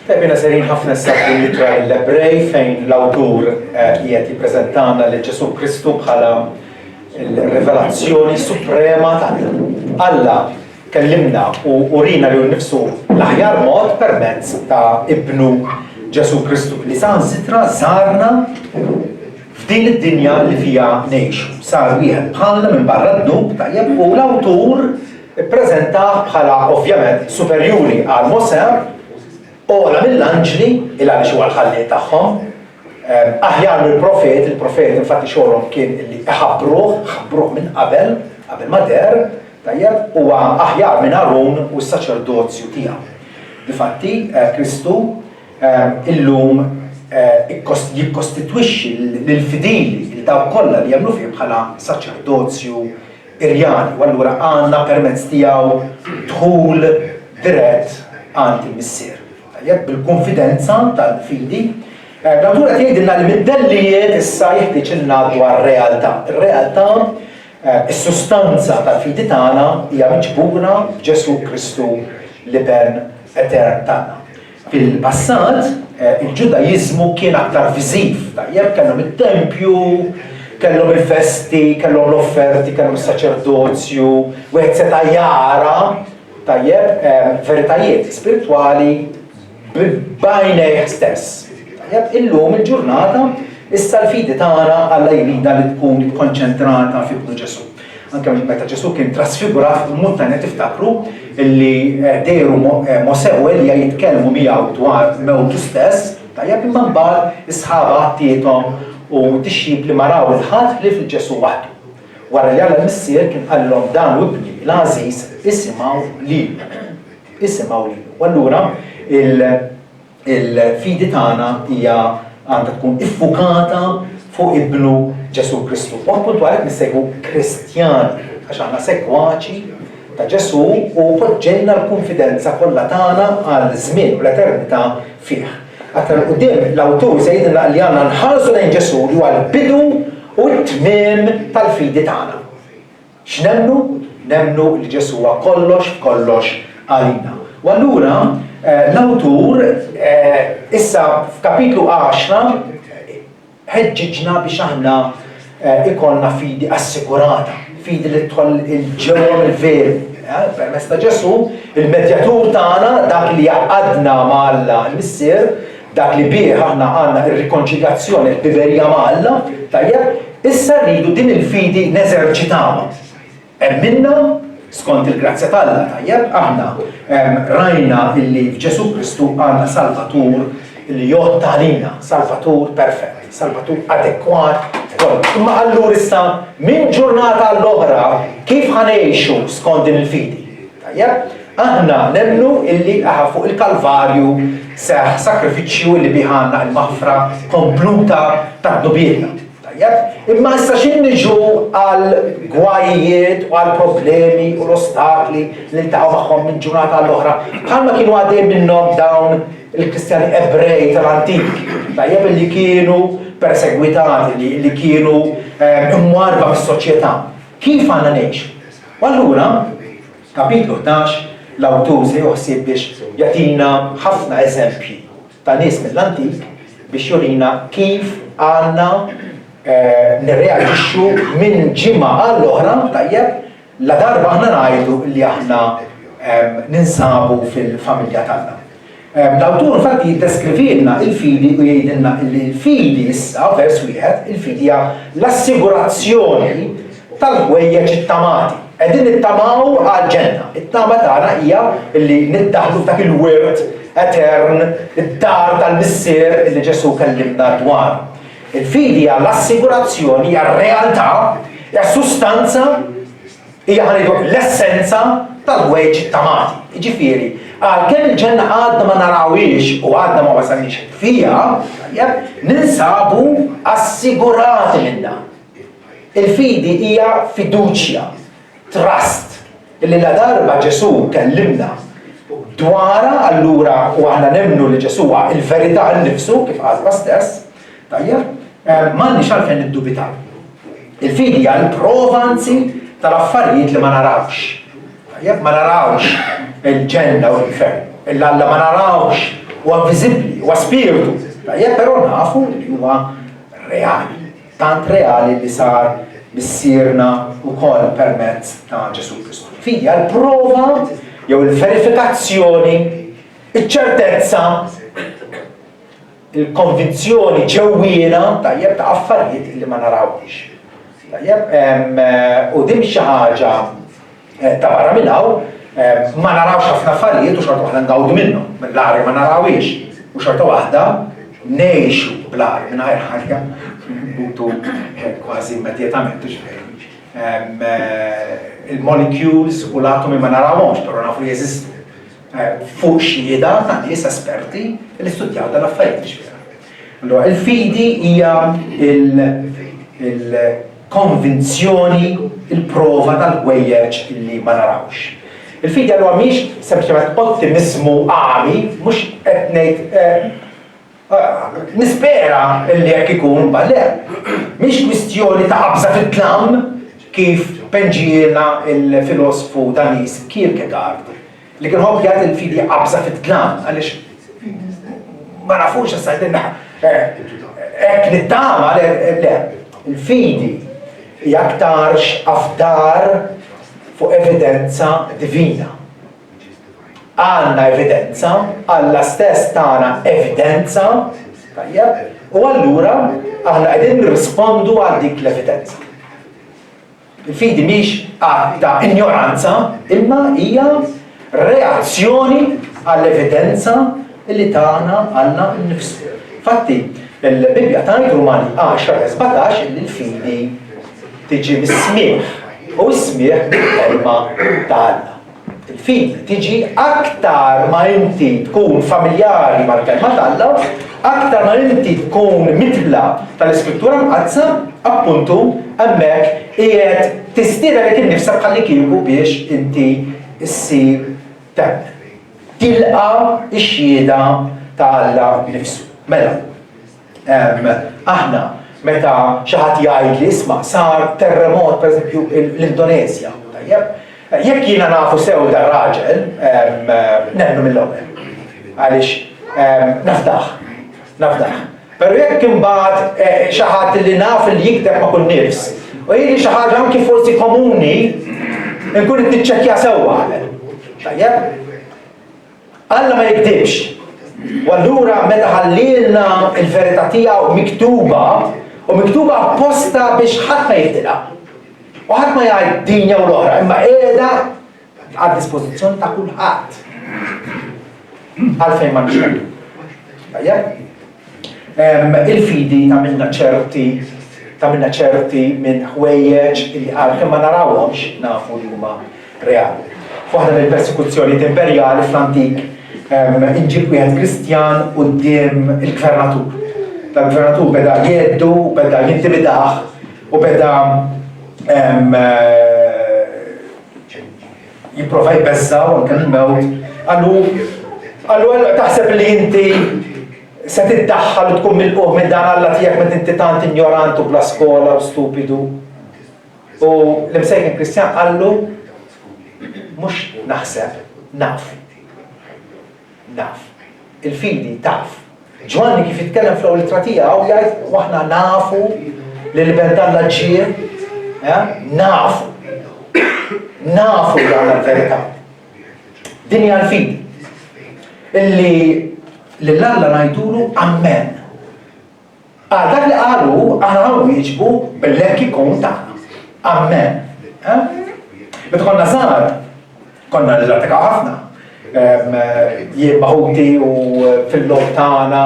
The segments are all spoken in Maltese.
Bina serin ħafna s-sabbi litra l-Ebrej fejn l-awtur qiegħed jippreżentana li Ġesu Kristu bħala l-rivelazzjoni suprema ta' Alla kellimna u rina li nnifsu l-aħjar mod permezz ta' ibnu Ġesu Kristu li saħansitra żarna f'din id-dinja li fija ngħixu. Sar wieħed bħalna minn barra d-dub tajjeb u l-awtur ippreżentah bħala ovvjament superjuri għal Mosè ola mill-anġli il-għalix huwa l-ħalliet tagħhom, aħjar mill-profet, il-profet infatti xogħolhom kien li ħabbruh minn qabel ma der, tajjeb huwa aħjar minn Arun u s-saċerdozju tiegħu. Difatti Kristu illum jikkostitwixxi lill-fidili il dawk kollha li jagħmlu fih bħala saċerdozju Irjani, u allura għandna permezz tiegħu dħul dirett għand il-Missier. Bil-konfidenza tal-fidi, natura tgħidilna li mid-dellijiet issa jeħtieġilna dwar realtà. Ir-realtà, is-sustanza tal-fidi tagħna hija miġbura b'Ġesu Kristu l-Iben Etern tagħna. Fil-passat, il-Ġudajiżmu kien aktar viżiv, tajjeb kellhom it-tempju, kellhom il-festi, kellhom l-offerti, kellhom is-saċerdozju, wieħed seta' jara tajjeb veritajiet spiritwali bajnejh stess. Illum il-ġurnata issa l-fidi tagħna Alla jrida li tkun ikkonċentrata f'ibnu Ġesu. Anke meta Ġesu kien trasfigurat fil-muntanja tiftakru illi dejru Mosè u Elja jitkellmu miegħu dwar mewtu stess, tajjeb imma mbagħad is-sħaba għattietom u tixjib li maraw il-ħadd li fil-Ġesu waħdu. Wara li Alla missier kien qallhom dan u ibni l-Għażiż isimgħu lilu. U allura il-fidi tagħna hija għandha tkun iffukata fuq ibnu Ġesu Kristu. U appuntu għalhekk nissejħu Kristjani għax għandna segwaċi ta' Ġesu u poġġejna l-konfidenza kollha tagħna għal żmien u l-eternità fih. Aktar quddiem l-awtur se jgħidilna li għandna nħarsu lejn Ġesu li huwa l-bidu u t-tmiem tal-fidi tagħna. X'nemmnu? Nemmnu li Ġesu huwa kollox għalina. U allura l-awtur issa f'kapitlu 10 ħeġġiġna biex aħna ikollna fidi assigurata, fidi li tħoll il-ġewwa mill-veru. Permezz ta' Ġesu, il-medjatur tagħna dak li jaqadna mal-Alla l-Missier, dak li bih aħna għandna ir-rikonċiljazzjoni l-biberija ma' Alla, tajjeb, issa rridu din il-fidi neżerċitawha. Minna skont il-grazzja tal-Alla, tajjeb, aħna rajna illi f'Ġesu Kristu għandna Salvatur illi jotta għalina, Salvatur perfett, Salvatur adekwat. Imma allura issa minn ġurnata l-oħra kif ħanejxu skont din il-fidi? Tajjeb, aħna nemmnu illi fuq il-Kalvarju seħ sakrifiċċju illi biħanna il-maħfra kompluta ta' dubietna. Imma issa xin niġu għal gwajiet u għal problemi u l-ostakli li ltaqgħu magħhom minn ġurnata l-oħra. Bħalma kienu għaddejn minnhom dawn il-Kristjani Ebrej tal-Antik, tajjeb li kienu persegwitati, li kienu imwarba fis-soċjetà. Kif għandna ngħixu? U allura, kapitlu 11, l-awtur se joħsieb biex jagħtina ħafna eżempji ta' nies mill-Antik biex jurina kif għandna nirreaġixxu minn ġimgħa għall-oħra tajjeb la darba aħna ngħidu li aħna ninsabu fil-familja tagħna. L-awtur infatti jiddeskrivilna il-fidi u jgħidilna li l-fidi issa vers wieħed il-fidi hija l-assigurazzjoni tal-ħwejjeġ it-tamati. Qegħdin nittamaw għall-ġenna. It-tama tagħna hija li niddaħlu f'dak il-wirt etern, id-dar tal-Missier li Ġesu kellimna dwar. Il-fidi hija l-assigurazzjoni, hija r-realtà, hija sustanza, hija l-essenza tal-ħwejjeġ it-tamati. Jiġifieri, għalkemm il-ġenna għadna ma narawhiex u għadna ma wasalniex fiha, ninsabu assigurati minnha. Il-fidi hija fiduċja, trust, illi la darba Ġesu kellimna dwarha allura u aħna nemmnu li Ġesu huwa il-verità nnifsu kif qal stess, tajjeb, m'għandniex għalfejn niddubitaw. Il-fidi hija l-prova anzi tal-affarijiet li ma narawx. Tajjeb, ma narawx il-ġenna u l-infern. Illa ma narawx huwa viżibbli, huwa spiritu. Tajjeb però nafu li huwa reali, tant reali li sar missierna wkoll permezz ta' Ġesu Kristu. Fidi għal prova jew il-verifikazzjoni, iċ-ċertezza, il-konvinzjoni ġewwiena tajjeb ta' affarijiet li ma narawx. Tajjeb, u din xi ħaġa ta' barra minn hawn ma narawx ħafna affarijiet u xorta waħda ngawdu minnhom, mill-arja ma narawiex u xorta waħda ngħixu bl-arja mingħajr ħaġa mutu kważi immedjatament ġifieri. Il-molecules u l-atomi ma narawhomx, però nafu jeżistu. Fuq xhieda ta' nies esperti li studjaw dan l-affarijiet ġifieri. Allura il-fidi hija il-konvinzjoni, il-prova tal-ħwejjeġ li ma narawx. Il-fidi allura mhix sempliċement ottimizmu għami, mhux qed ngħid nispera li jekk ikun le. Mhix kwistjoni ta' qabża fit-tlam kif penġielna il-filosofu Danis Kierkegaard li kien ħobb jgħid il-fidi qabża fit-tlam għaliex ma nafux issa hekk nittama le. Il-fidi hija aktarx afdar fuq evidenza divina. Għandna evidenza, Alla stess tagħna evidenza, u allura aħna qegħdin nirrispondu għal dik l-evidenza. Il-fidi mhix għatt ta' ignoranza, imma hija reazzjoni għall-evidenza li tagħna għandna nnifsu. Infatti, il-Bibja tgħid Rumani 10-17 li l-fidi tiġi mis-smieħ, u s-smieħ bil-kelma ta' Alla. Il-fidi tiġi aktar ma inti tkun familjari mal-kelma ta' Alla, aktar ma inti tkun mitla tal-iskrittura mqazza, appuntu hemmhekk qiegħed tistieda li innifsek ħalli kieku biex inti issir temmen. Tilqa x-xhieda ta' Alla nnifsu. Mela, aħna meta xi ħadd jgħid li isma' sar terremot pereżempju l-Indonezja, tajjeb? Jekk jiena nafu sew dar raġel, nemnu mill-ewwel. Għaliex nafdaħ. Però jekk imbagħad xi ħadd li naf li jikdeb ma' kull nifs, u jgħidli xi ħaġa anke forsi komuni, nkun qed niċċekkja sewwa qabel. Tajjeb? Alla ma jikdibx. U allura meta ħallilna l-verità tiegħu miktuba, u miktuba apposta biex ħadd ma jibtilha. U ħadd ma jgħid din jew l-oħra, imma qiegħda għad-dispożizzjoni ta' kulħadd. Għalfejn ma nixtieq. Tajjeb? Il-fidi tagħmilna ċerti minn ħwejjeġ li għalkemm ma narawhomx nafu li huma reali. F'waħda mill-persekuzzjonijiet imperjali fl-antik inġib wieħed Kristjan quddiem il-gvernatur. Tal-gvernatur beda jeddu, beda jintimidah u beda jipprova jbeżżaw anke l-mewt. Allu taħseb li inti se tiddaħħal u tkun milquh minn dan Alla tiegħek meta inti tant ignorant u bla skola u stupidu. U l-imsejken Kristjan qallu mhux naħseb, naf. Il-fidi taf. Ġwanni kif jitkellem fl-ewwel ittra tiegħu jgħid waħna nafu li l-libertà l-ġiel, nafu dan l-verità. Din hija l-fidi. Illi lill-Alla ngħidulu ammen. Dak li qalu aħna nwieġbu bil-lekk ikun tagħna. Ammen. Meta konna żgħar, konna nirratikaw ħafna. Jien maħuti u fil-logħ tagħna.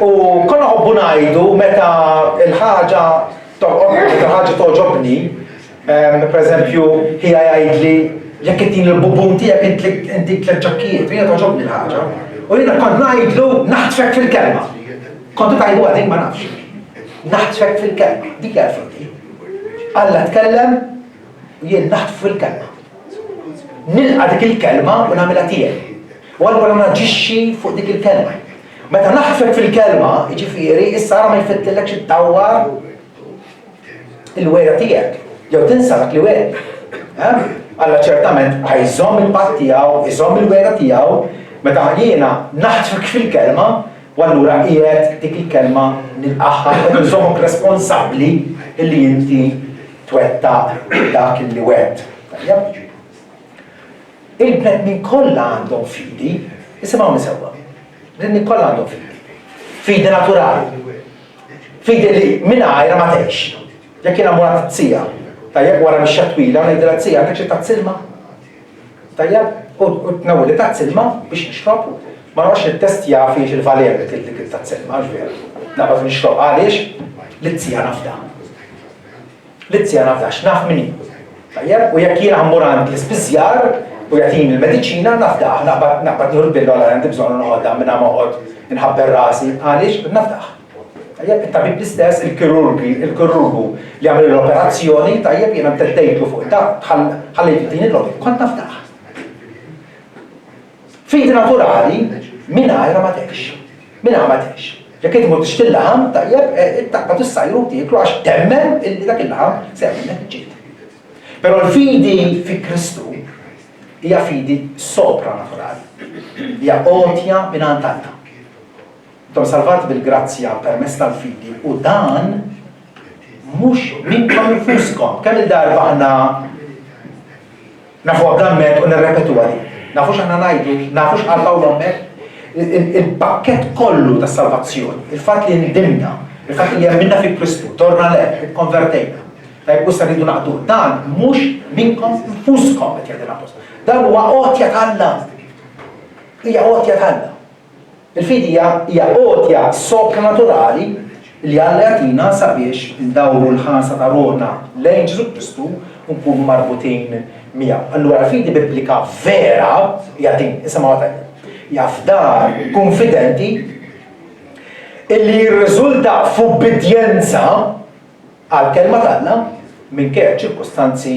U konna ħobbu ngħidu meta l-ħaġa toġobni, pereżempju ħija jgħidli jekk intin il-bubun tiegħek intik l-ġakkijiet, jiena toġobni l-ħaġa. U jiena kont ngħidlu naħtfek fil-kelma. Kontu tajdu għadin ma nafx. Naħtfek fil-kelma, dik għalfiti. Alla tkellem u jien naħtf fil-kelma. Nilqa dik il-kelma u nagħmilha tiegħi. U allura naġixxi fuq dik il-kelma. Meta naħfek fil-kelma, jiġifieri issa ma jfittilekx iddawwar il-wera tiegħek. Jew tinsa dak li wera. Alla ċertament ħajżomm il-patt tiegħu, iżomm il-wera tiegħu, Meta jiena naħtfik fil-kelma, u allura qiegħed dik il-kelma nilqaħħa u nżommok responsabbli illi inti twettaq dak illi wed. Il-bnedmin kollha għandhom fidi, isimgħu nisewwa. Il-bnedmin kollha għandhom fidi. Fidi naturali. Fidi li mingħajr ma tgħix. Jekk jiena mura tizzija, tajjeb wara mixxa twila ngħidilha tizzija għandek tazzilma. Tajjeb, u tnawli tazzilma biex nixrob. Ma nafx nittestja fiex il-valer li dik tazzilma, ġver. Nabad nixrob għaliex li-tzija nafda. Li-tzija nafda x'naf minni. Tajjeb, u jekk jiena ħammur għand l-ispiżjar u jagħtini il-mediċina nafdaħ, naqbad nieħu l-billa għal għandi bżonn noħodha minn moqgħod inħabber rasi, għaliex nafdaħ. Tajjeb, it-tabib l-istess il-kirurgu li għamil l-operazzjoni, tajjeb jiena mteddejtlu fuq da ħallejt din il-logħba, kont nafdaħ. Fidi naturali mingħajr ma tgħix. Mingħajr ma tgħix. Jekk inti ma tixtieq il-laħam, tajjeb taqbad issajru tieklu għax temmen illi dak il-laħam se jagħmilek ġid. Però l-fidi fi Kristu hija fidi sopranaturali. Hija għotja mingħand Alla. Intom salvati bil-grazzja permezz tal-fidi u dan mhux minnkom infuskom. Kemm il-darba aħna nafu għablammet u nirrepetuha din. Nafux aħna ngħidu, nafux għal Pawlu hemmhekk il-pakkett kollu tas-salvazzjoni, il-fatt li ndimna, il-fatt li għamilna fi Kristu, torna leh, ikkonvertejna. Tajb issa rridu naqdu, dan mhux minnkom infuskom qed jgħid l-Apostol. Dan huwa għotja tal-Alla. Hija għotja tal-Alla. Il-fidi hija għotja sopranaturali li Alla jagħtina sabiex ndawru l-ħansa ta' ruħna lejn Ġesu Kristu u nkunu marbutin miegħu. Allura l-fidi biblika vera hija din, isimgħuha tajjeb. Jafdar konfidenti illi jirriżulta f'ubbidjenza għal kelma tagħna minkejja ċirkostanzi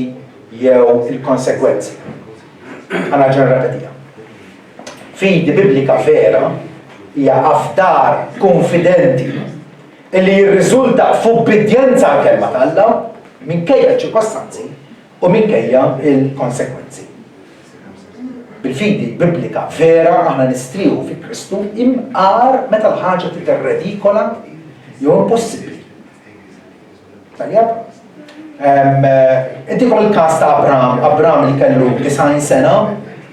jew il-konsekwenzi. Għana ġenratija. Fidi biblika vera hija afdar konfidenti illi jirriżulta f'ubbidjenza għal kelma tagħna minkejja ċirkostanzi u minkejja il-konsekwenzi. Bil-fidi biblika vera aħna nistriħu fi Kristu imqar meta l-ħaġa tidher redikola jew impossibbli. Tajjeb? Intikom il-każ ta' Abraham li kellu 90 sena,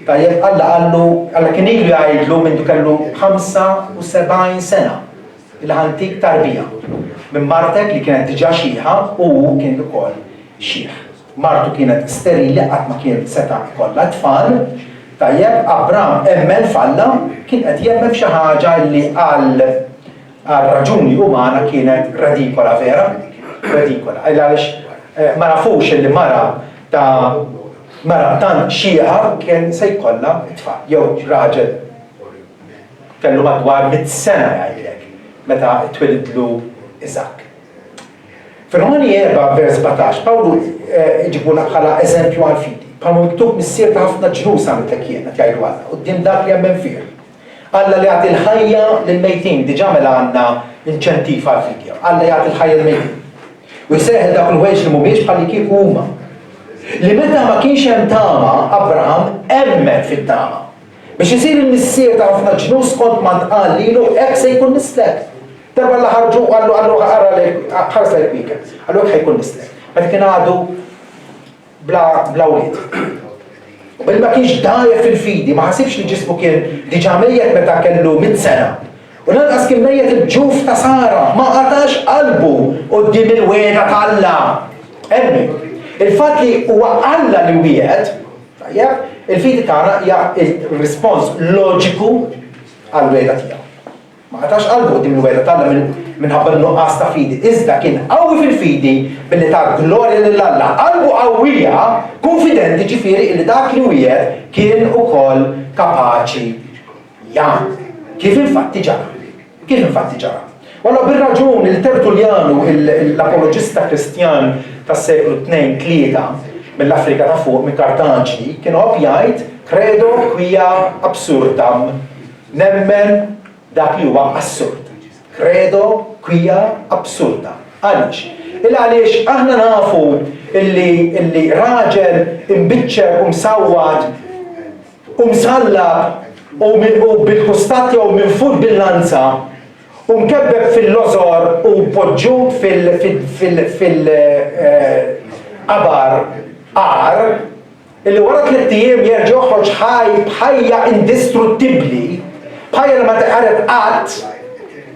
tajjeb Alla kien ilu jgħidlu minn kellu 75 sena il-ħantik tarbija minn martek li kienet diġà xieħa u kien ukoll xieħ. Martu kienet sterili qatt ma kien seta' jkollha tfal. Tajjeb, Abraham emmen falla, kien qed jemmen f'xi ħaġa li għal raġuni umana kienet radikola vera, radikola. Għaliex ma nafux li mara tant xieħa kien se jkollha tfal, jew raġel kellu madwar 100 sena jgħidlek meta twilidlu Iżak. Fir-Romani 4 vers 17, Pawlu jġibuna bħala eżempju għal-fidi. Palmu miktub mis-sir ta' ħafna ġnus għamiltek jien qed jgħidu Alla, quddiem dak li jemmen fih. Alla li jagħti l-ħajja lill-mejtin, diġà mela għandna inċentiv għall-fidja. Alla jagħti l-ħajja lill-mejtin. U jseħħel dak il-ħwejġ li mhumiex bħalli kieku huma. Li meta ma kienx hemm tama, Abraham emmen fit-tama. Biex isir il-missier ta' ħafna ġnus kont ma ntqal lilu hekk se jkun mislek. Darba alla ħarġu għallu ħares lejk weekend. Għallu hekk ħajkun mislek. Meta kien għadu bla wlied. U bil-ma kienx dajja fil-fidi, ma ħasibx li ġismu kien diġà mejjed meta kellu 100 sena. U lanqas kien mejjed il-ġuf ta' Sara, ma qatax qalbu quddiem il-weda ta' Alla. Emmi, il-fatt li huwa Alla li wiegħed, tajjeb, il-fidi tagħna hija il-rispons loġiku għall-weda tiegħu. Ma qatax qalbu quddiem il-weda tagħna minħabba nuqqas ta' fidi. Iżda kien qawwi fil-fidi billi ta' glorja lil Alla. Qalbu qawwija, konfidenti ġifieri li dak li wiegħed kien ukoll kapaċi jagħmel. Kif infatti ġara. Walla bir-raġun il-Tertuljanu, l-apologista Kristjan tas-seklu 2-3 mill-Afrika ta' fuq, minn Kartaġi, kien jgħid credo quia absurdam. Nemmen dak li huwa assurd. Credo quia absurda. Għaliex aħna nafu illi raġel imbiċċer u msawwad u msallab u bil-kustat jew minn fuq bil-lanza u mkebbeb fil-lożor u poġġut fil-qabar qar illi wara 3 ijiem jerġa' joħroġ ħaj b'ħajja indistruttibbli, bħajja li ma teqaret qatt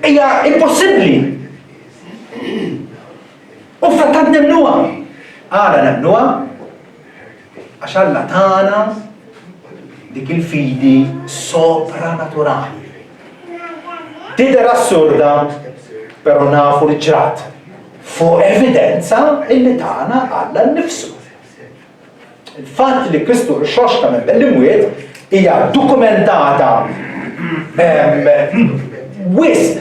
hija impossibbli. U frattant nemnuha. Għala nemnuha għax Alla tagħna dik il-fidi sopranaturali. Tidher assurda, però nafu li ġrat fuq evidenza illi tagħna Alla nnifsu. Il-fatt li Kristu rxoxta minn bell-imwiet hija dokumentata wisq.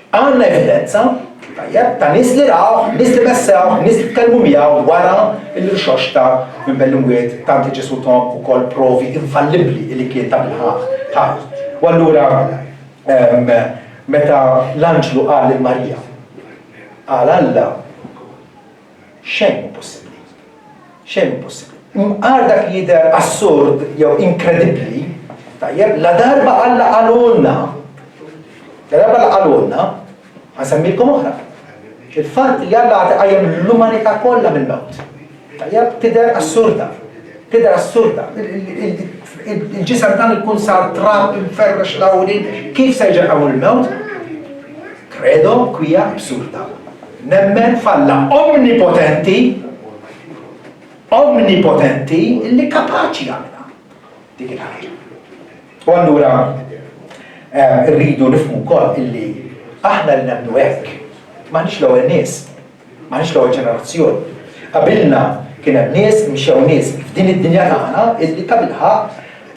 Għandna evidenza ta' nies li raw, nies li messew, nies li tkellmu miegħu wara l-rxoxta minn bell-imwiet tant Ġesu tom ukoll provi infallibbli li kien ta' bil-ħaq. U allura meta l-anġlu qal lil Marija qal Alla xejn mhu possibbli. Xejn possibbli. Għal dak jidher assurd jew inkredibbli, tajjeb la darba Alla qalulna. La darba qalulna ħansemmilkom oħra. Il-fatt li Alla għajjem l-umanità kollha mill-mewt. Tajjeb tidher assurda. Tidher assurda. Il-ġisem dan ikun sar trab imferrex lawlin, kif se jġeqgħu l-mewt? Credo kwija absurda. Nemmen falla omnipotenti illi kapaċi għamla dik il-ħaġa. U allura rridu nifhmu wkoll illi aħna li nagħmlu hekk m'aħniex l-ewwel nies, m'aħniex l-ewwel ġenerazzjoni. Qabilna kien hemm nies mxew nies f'din id-dinja tagħna illi ta' bilħaq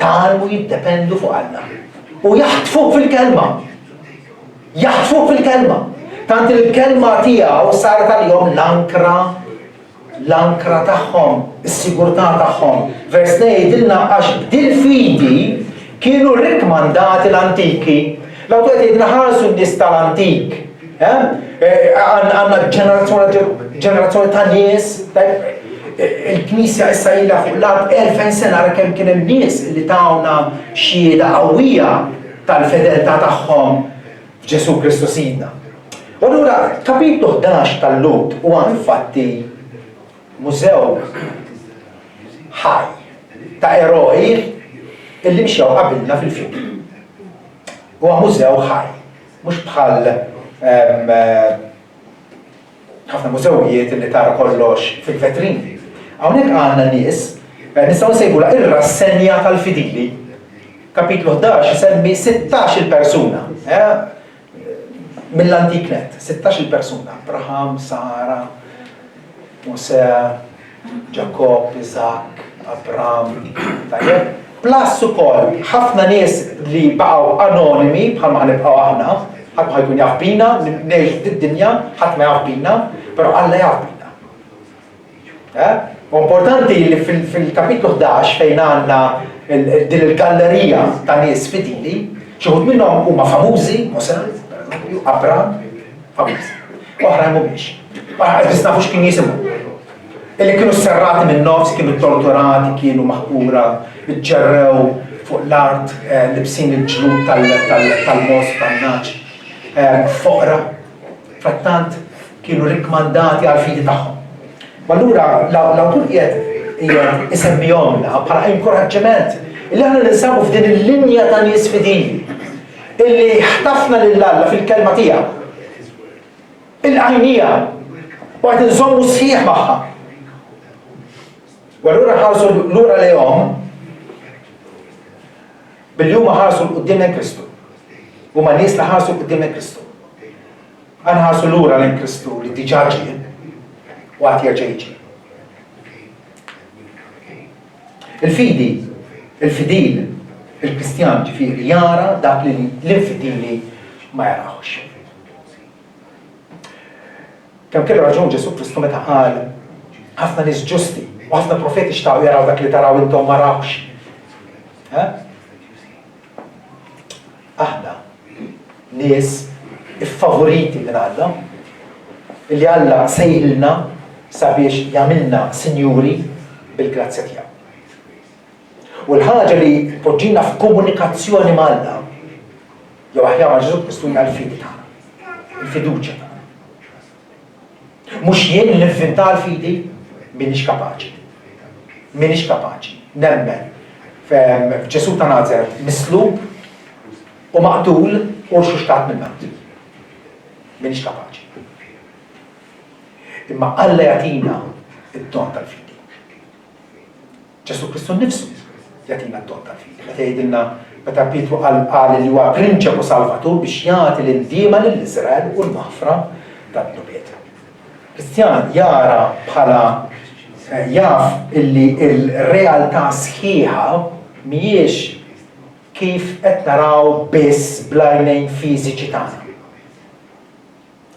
talmu jiddependu fuq Alla. U jaħtfu fil-kelma. Jaħtfu fil-kelma. Tant il-kelma tiegħu saret għalihom l-ankra tagħhom, is-sigurtà tagħhom. Vers ngħidilna għax b'dil-fidi kienu rikmandati l-antiki. L-awtorit jgħidna ħarsu n-nies tal-antik. Għandna ġenerazzjoni ta' nies, il-Knisja issa ilha fuq l-art 2000 sena kemm kien hemm nies li tawna xhieda qawwija tal-fedeltà tagħhom f'Ġesu Kristu Sidna. U allura kapitlu 11 tal-Lut huwa infatti mużew ħaj ta' eroi illi mxew qabilna fil-film. Huwa mużew ħaj, mhux bħal ħafna mużewijiet illi tara kollox fil-vetrini. Hawnhekk għandna nies nistgħu nsejħula ir-rassenja tal-fidili. Kapitlu 11 isemmi 16 persuna. Mill-antiknet, 16 persuna. Abraham, Sara, Mose, Jakob, Isaac, Abraham, tajjeb. Plus ukoll ħafna nies li baqgħu anonimi bħalma ħanibqgħu aħna, ħadd ma jkun jaf bina, ngħixu fid-dinja, ħadd ma jaf bina, però Alla jaf bina. U importanti li fil-kapitlu 11 fejn għandna din il-gallerija ta' nies fidili, xi wħud minnhom huma famużi, Mose, Abraham, famużi. Oħrajn mhumiex. Biss nafu x'kien jisimhom. Illi kienu serrati minn nofs, kienu torturati, kienu maħqura, iġġerrew fuq l-art, libsin il-ġlud tal-mos, tal-naċ, foqra. Frattant kienu rikmandati għal-fidi tagħhom. Allura l-awtur qiegħed isemmihomna bħala inkoraġġiment illi aħna ninsabu f'din il-linja ta' nies fidili illi ħtafna lil Alla fil-kelma tiegħu. Il-għajnija u qed inżommu sħiħ magħha. U allura ħarsu lura lejhom billi huma ħarsu l-qudiem lejn Kristu. Huma nies li ħarsu l-qudiem lejn Kristu. Għana ħarsu lura lejn Kristu li diġà ġie u għad jerġa' jiġi. Il-fidi, il-fidil, il-Kristjan ġifieri jara dak li l-infidili ma jarawx. Kemm kellu raġun Ġesu Kristu meta qal ħafna nies ġusti u ħafna profeti xtaqgħu jaraw dak li taraw intom ma rawx. Aħna nies iffavoriti minn Alla illi Alla sejħilna sabiex jagħmilna sinjuri bil-grazzja tiegħu. U l-ħaġa li poġġina f'komunikazzjoni mal-Alla jew aħjar ma' Ġesu Kristu hija l-fidi tagħna, il-fiduċja tagħna. Mhux jien li nivvinta l-fidi m'iniex kapaċi. M'iniex kapaċi. Nemmen f'Ġesu ta' Nazaret mislub u maqtul u xtat mill-mewt. M'iniex kapaċi. Imma Alla jagħtina id-don tal-fidi. Ġesu Kristu nnifsu jagħtina d-don tal-fidi. Meta jgħidilna meta Pietru qal li huwa prinċepu Salvatur biex jagħti l-indiema lill-Iżrael u l-maħfra tad-dubiet. Kristjan jara bħala jaf illi il-realtà sħiħa mhijiex kif qed naraw biss bl-għajnejn fiżiċi tagħna.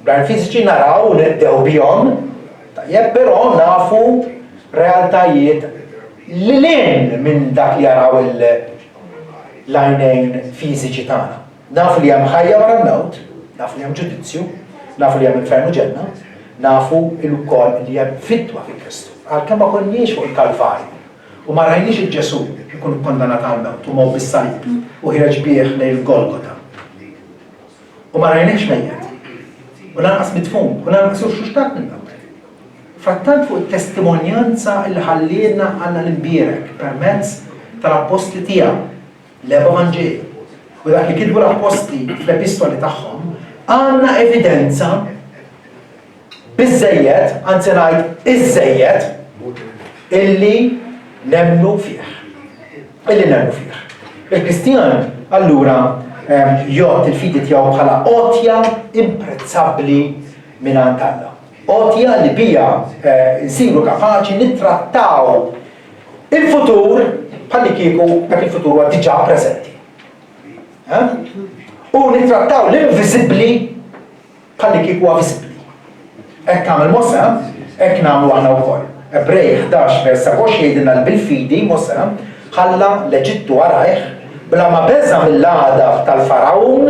Bl-għajn fiżiċi naraw u nibdew bihom, tajjeb però nafu realtajiet lilin minn dak li jaraw l-għajnejn fiżiċi tagħna. Nafu li hemm ħajja wara l-mewt, nafu li hemm ġudizzju, nafu li hemm infernu ġenna, nafu il-ukoll li hemm fidwa fi Kristu. Għalkemm ma konniex fuq il-Kalvarju u ma rajniex il-Ġesu jkun kondannat għal-mewt u mow bis-salib u ħireġ bih lejn il-Golgota. U ma rajniex mejjed. U lanqas midfun, u lanqas x'xtat mill-mewt. Frattant fuq it-testimonjanza li ħallilna għandna l-imbierek permezz tal-apostli tiegħu l-Evanġeli. U dak li kitbu l-apostli fl-epistoli tagħhom għandna evidenza biżżejjed, anzi ngħid iżżejjed, illi nemnu fih. Illi nemnu fih. Il-Kristjan allura jgħod il-fidi tiegħu bħala għotja imprezzabbli mingħand Alla. Għotja li bija nsiru kapaċi nittrattaw il-futur bħalli kieku dak il-futur huwa diġà preżenti. U nittrattaw l-invisibbli bħalli kieku huwa visibbli. Hekk għamel Mosè, hekk nagħmlu aħna wkoll. Ebrej 11 vers 27 jgħidilna li bil-fidi Mosè ħalla l-Eġittu warajh bla ma beża mill-għada tal-Farawn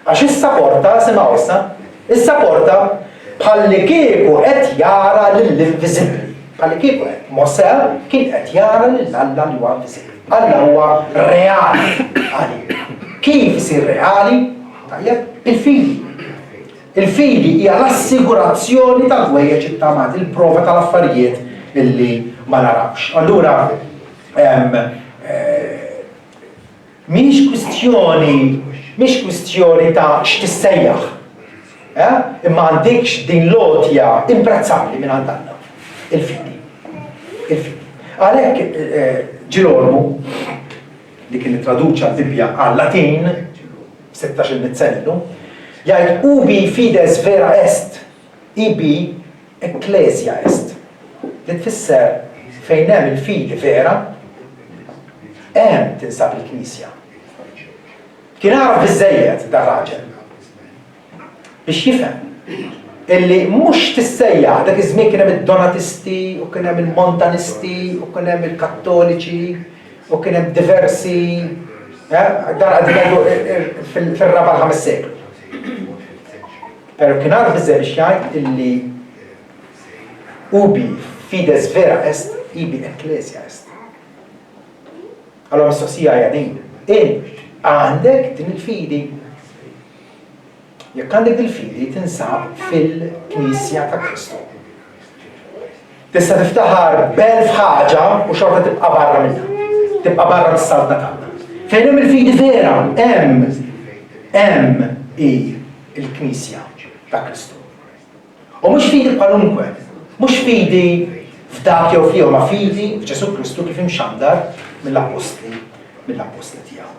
għax issa-porta simgħu issa-porta bħalli kieku qed jara lill-invisibbli. Bħalli kieku Mosè kien qed jara lill-Alla li huwa invisibbli. Alla huwa reali għalih. Kif isir reali? Tajjeb, il-fidi. Il-fidi hija l-assigurazzjoni tal-ħwejjeġ it-tamat, il-prova tal-affarijiet illi ma narawx. Allura, mhix kwistjoni ta' x'tissejjaħ. Imma għandekx din lotja imprezzabbli minn għand Alla. Il-fidi. Għalhekk Ġirolmu li kien traduċa l-Bibja għal-Latin 16 senilu, jgħid ubi fides vera est, ibi ecclesia est. Li tfisser fejn hemm il-fidi vera, hemm tinsab il-Knisja. Kien għaraf biżżejjed dar raġel biex jifhem illi mhux tissejjaħ dak iż-żmien kien hemm id-Donatisti u kien hemm il-Montanisti u kien hemm il-Kattoliċi u kien hemm diversi dar għaddu fil-raba' l-5 seklu. Pero kien għaraf biżżejjed biex jgħid illi ubi fides vera est, ibi ecclesia est. Allora mistoqsija hija din. Għandek din il-fidi. Jekk għandek din il-fidi tinsab fil-Knisja ta' Kristu. Tista' tiftaħar b'elf ħaġa u xorta tibqa' barra minnha. Tibqa' barra mis-salta tagħna. Fejn hemm il-fidi vera, hemm il-Knisja ta' Kristu. U mhux fidi kwalunkwe, mhux fidi f'dak jew fihom ma' fidi f'Ġesu Kristu kif imxandar mill-apostli tiegħu.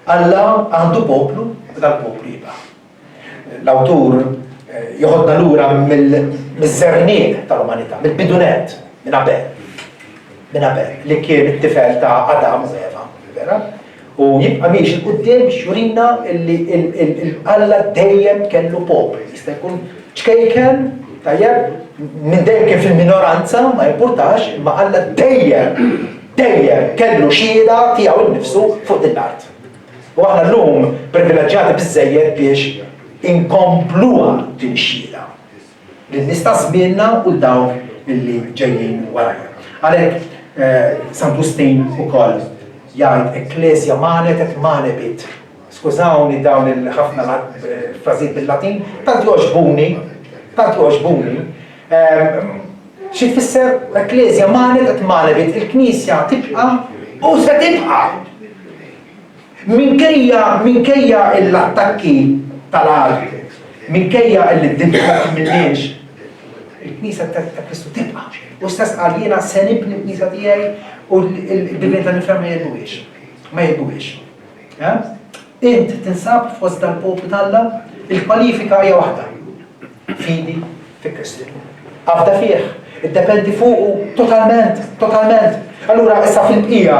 Alla għandu poplu u dal-poplu jibqa'. L-awtur joħodna lura miż-żerniet tal-umanità, mill-bidunet, minn Abel, li kien it-tifel ta' Adam u Eva, vera? U jibqa' miex il-quddiem biex jurina illi Alla dejjem kellu poplu. Jista' jkun ċkejken, tajjeb, minn dejjem kien fil-minoranza, ma jimpurtax, imma Alla dejjem kellu xhieda tiegħu innifsu fuq din l-art. U aħna llum privileġġjati biżżejjed biex inkompluha din ix-xhieda. Lin-nies ta' żmienna u l-dawk illi ġejjin warajja. Għalhekk Sant Agustin ukoll jgħid ekklesja manet et manebit. Skużawni dawn il-ħafna frażijiet bil-Latin, tant joġbuni. Xi tfisser ekklesja manet et manebit, il-Knisja tibqa' u se tibqa'. Minkejja l-attakki tal-għalb, minkejja l-dinja mill-lienx, il-Knisja ta' Kristu tibqa'. U stess qal jiena se nibni l-Knisja tiegħi u l-bibien ta' nifhem ma jgħidux. Int tinsab fost dal-poplu tal-Alla, il-kwalifika hija waħda. Fidi fi Kristu. Abda fih, iddependi fuqu totalment. Allura issa fil-bqija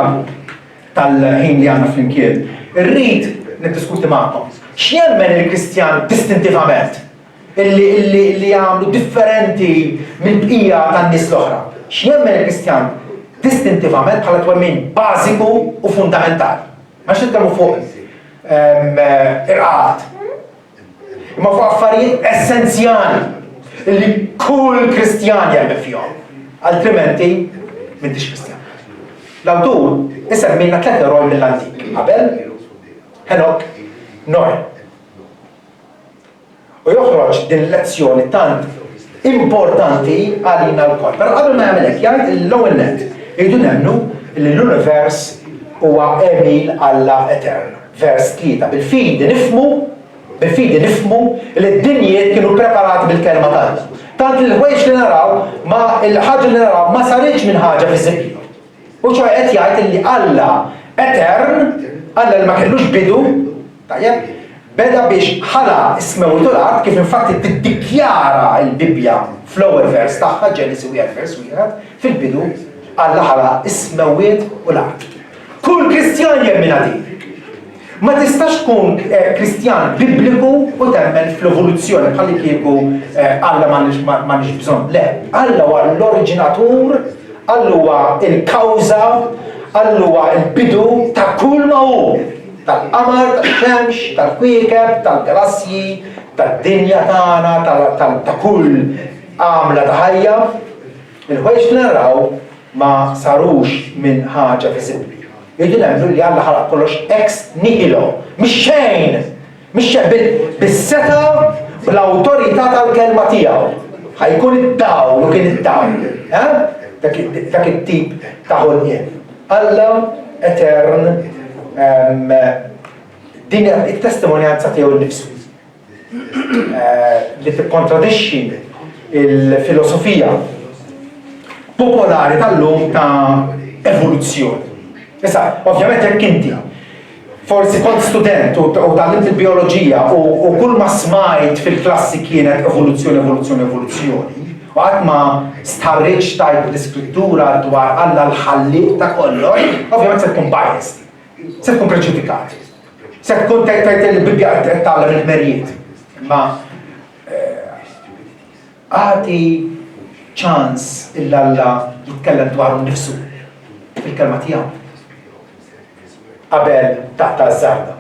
tal-ħin li għandna flimkien, irrid niddiskuti magħkom. X'jemmen il-Kristjan distintivament li jagħmlu differenti mill-bqija tan-nies l-oħra? X'jemmen il-Kristjan distintivament bħala twemmin bażiku u fundamentali? Ma nitkellmu fuq irqad. Imma fuq affarijiet essenzjali li kull Kristjan jemmen fihom. Altrimenti m'intix Kristjan. L-awtur isemmilna 3 eroj mill-Antik. Abel, Henok, Noe. U joħroġ din lezzjoni tant importanti għalina l-kol. Però qabel ma jagħmel hekk jgħid l-ewwel nett jridu nemmnu li l-univers huwa emil Alla etern. Vers 3. Bil-fidi nifhmu li d-dinjiet kienu preparati bil-kelma tagħna. Tant il-ħwejjeġ li naraw il-ħaġa li naraw ma saritx minn ħaġa fiżikali. U ċoj qed jgħid li Alla etern, Alla li ma kellux bidu, tajjeb, beda biex ħala ismew l-art kif infatti tiddikjara l-Bibja fl-ewwel vers tagħha Ġenesi 1:1 fil-bidu Alla ħala ismewiet u l-art. Kull Kristjan jemmina din. Ma tistax tkun Kristjan Bibliku u temmen fl-evoluzzjoni bħalli kieku Alla m'għandix bżonn. Le, Alla huwa l-oriġinatur, Alla huwa il-kawża, Alla huwa l-bidu ta' kull ma hu. Tal-qamar, tal-xemx, tal-kwiekeb, tal-galassji, tad-dinja tagħna, ta' kull għamla ta' ħajja. Il-ħwejjeġ li naraw ma sarux minn ħaġa viżibbli. Jridu nemmnu li Alla ħalaq kollox ex nihilo, mhix xejn, bis-seta bl-awtorità tal-kelma tiegħu. Ħajkun id-dawl u kien id-dawl. Dak it-tip ta' ħolqien. Alla etern din it-testimonjanza tiegħu nnifsu li tikkontradixxi il-filosofija popolari tal-lum ta' evoluzzjoni. Issa, ovvjament jekk inti forsi kont student u tallimt il-bioloġija u kull ma smajt fil-klassi kienet evoluzzjoni. U għad ma starriċ tajt l-iskrittura dwar Alla l-ħalliq ta' kollox, ovvjament se tkun biased. Se tkun preġudikat. Se tkun tajt il-Bibja tagħlem il-merijiet. Ma għati ċans il-Alla jitkellem dwar nnifsu fil-kelma tiegħu. Qabel taħt żarda.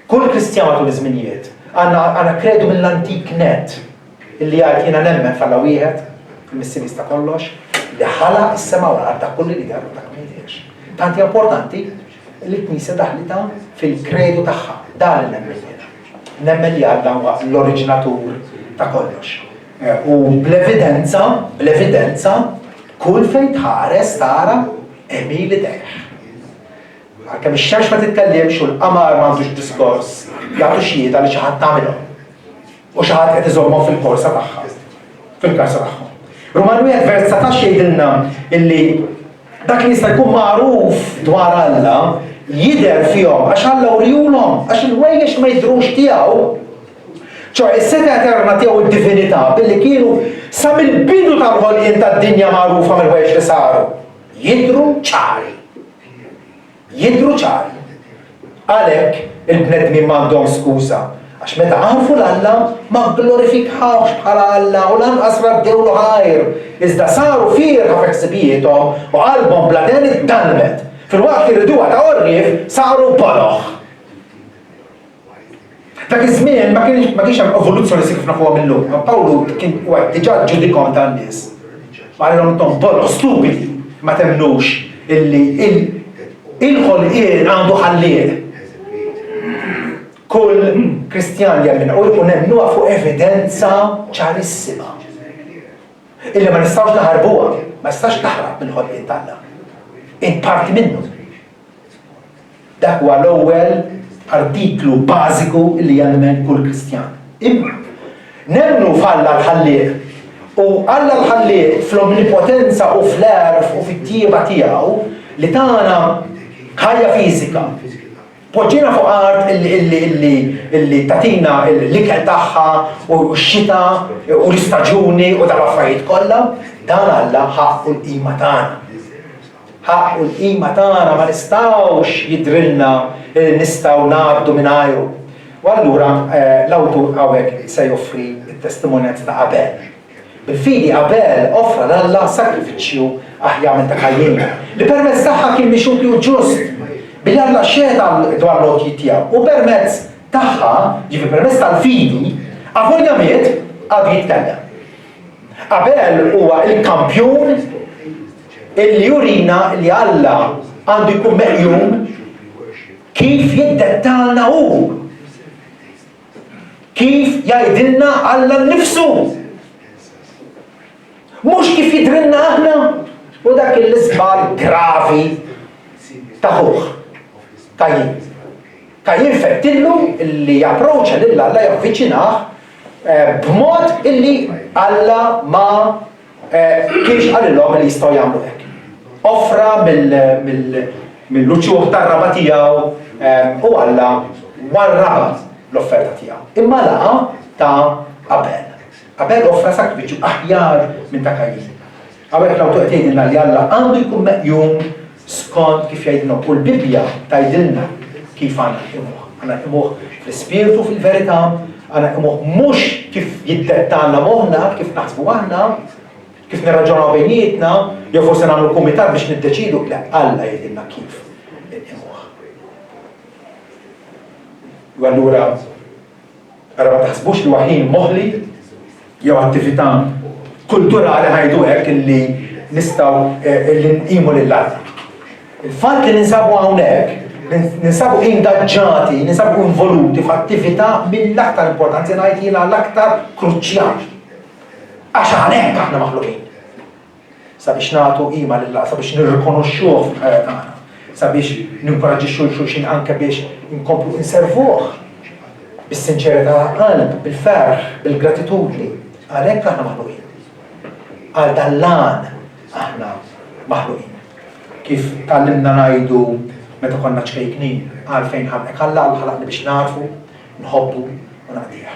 Kull Kristjan matul iż-żminijiet għandna kredu mill-antik net illi għad jiena nemmen falla wieħed il-missieris ta' kollox li ħala s-sema u l-ard ta' kulli li għarru ta' kmejtiex. Tanti importanti li l-Knisja daħlita fil-kredu tagħha. Dan il-nemmen jiena. Nemmen li Alla huwa l-oriġinatur ta' kollox. U bl-evidenza kull fejn tħares tara emil idejh. Għalkemm ix-xemx ma titkellimx u l-qamar m'għandux diskors jagħtu xhieda li xi ħadd tagħmilhom. U xi ħadd qed iżommhom fil-korsa tagħha, fil-karsa tagħhom. Roman 1:19 jgħidilna illi dak li jista' jkun magħruf dwar Alla jidher fihom għax Alla urjulhom, għax il-ħwejjeġ ma jidhrux tiegħu. ċo is-seta eterna tiegħu id-divinità billi kienu sa mill-bidu tal-ħolqien tad-dinja magħrufa mill-ħwejjeġ li saru. Jidhru ċari. Għalhekk il-bnedmin m'għandhom skuża. Għax meta għarfu l-Alla ma glorifikawx bħala Alla u lanqas raddewlu ħajr. Iżda saru firħa f'ħsibijietom u qalbhom bla den id-dalmet. Fil-waqt li rriduha ta' orrif saru boloħ. Dak iż-żmien ma kienx hemm evoluzzjoni si kif nafuha mill-lum. Pawlu kien diġà ġudikom tan-nies. Ma għalihom intom boloħ stupidi ma temnux illi Il-ħolqien għandu ħallieq. Kull Kristjan jemmen u nemnuha fuq evidenza ċarissima. Illi ma nistgħux naħarbuha, ma nistax taħrab mill-ħolqien tagħna. Int parti minnu. Dak huwa l-ewwel artiklu bażiku illi jemmen kull Kristjan. Imma nemnu f'Alla l-ħallieq. U Alla l-ħallieq fl-omnipotenza u fl-erf u fit-tieba tiegħu li tagħna ħajja fiżika. Poġġina fuq art illi tatina l-ikel tagħha u x-xita u l-istaġuni u dal-affarijiet kollha, dan Alla ħaqqu l-qima tagħna. Ħaqqu l-qima tagħna ma nistgħux jidrilna nistgħu ngħaddu mingħajru. U allura l-awtur hawnhekk se joffri t-testimonjanza ta' Abel. Bil-fidi Abel offra l-Alla sakrifiċċju aħjar minn ta' Kajjin li permezz tagħha kien mixut u ġust billi Alla xeta dwar l-okji tiegħu u permezz tagħha ġifi permezz tal-fidi avolja miet għadu jitkellem. Abel huwa il-kampjun illi jurina li Alla għandu jkun meqjum kif jiddettalna hu. Kif jgħidilna Alla nnifsu. Mux kif jidrilna aħna u dak il-isbal gravi taħuħ. Kajjin. Kajjin fettillu illi japproċa lilla Alla jaffiċinaħ b'mod illi Alla ma kienx għalilhom li jistgħu jagħmlu hekk. Offra mill-luċuħ tar-raba tiegħu u Alla warraba l-offerta tiegħu. Imma laqa ta' Abel. Abel offra sakrifiċċju aħjar minn ta' Kajjin. Għawek l-awtur qed jgħidilna li Alla għandu jkun meqjum skont kif jgħidilna u l-Bibja tgħidilna kif għandna nqimuh. Għandna nqimuh fl-ispirtu fil-verità, għandna nqimuh mhux kif jiddettalna moħħna, kif naħsbu aħna, kif nirraġunaw bejnietna, jew forsi nagħmlu kumitat biex niddeċidu, le Alla jgħidilna kif nqimuh. U allura ara ma taħsbux li waħin moħli jew attività kulturali ħajdu hekk illi nistgħu illi nqimu lill-Alla. Il-fatt li ninsabu hawnhekk, ninsabu ingaġġati, ninsabu involuti f'attività mill-aktar importanti ngħid jiena l-aktar kruċjali. Għax hawnhekk aħna maħluqin. Sabiex nagħtu qima lill-Alla, sabiex nirrikonoxxuh fil-ħajja tagħna, sabiex ninkoraġġixxu xulxin anke biex inkomplu inservuh bis-sinċerità qalb, bil-ferħ, bil-gratitudni. Għalhekk aħna maħluqin. Għal dan aħna maħluqin. Kif tallimna ngħidu meta konna ċkejknin għalfejn ħalqek Alla ħalaqni biex narfu, nħobbu u naqdih.